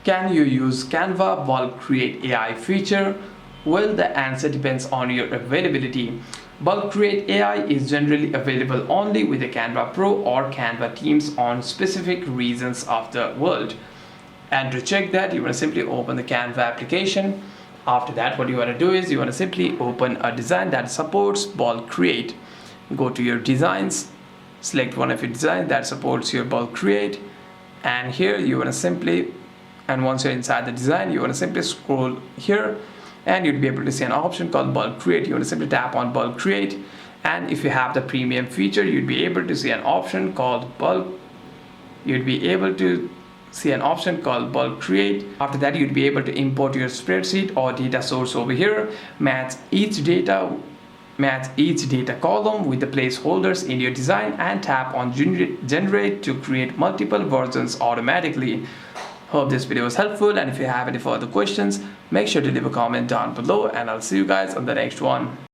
Can you use Canva Bulk Create AI feature? Well, the answer depends on your availability. Bulk Create AI is generally available only with the Canva Pro or Canva teams on specific regions of the world. And to check that, you want to simply open the Canva application. After that, what you want to do is you want to simply open a design that supports Bulk Create. Go to your designs, select one of your designs that supports your Bulk Create, and here you want to simply, and once you're inside the design, you want to simply scroll here and you'll be able to see an option called Bulk Create. You want to simply tap on Bulk Create, and if you have the premium feature, you'd be able to see an option called Bulk. You'd be able to see an option called Bulk Create. After that, you'd be able to import your spreadsheet or data source over here, match each data column with the placeholders in your design, and tap on generate to create multiple versions automatically. Hope this video was helpful, and if you have any further questions, make sure to leave a comment down below, and I'll see you guys on the next one.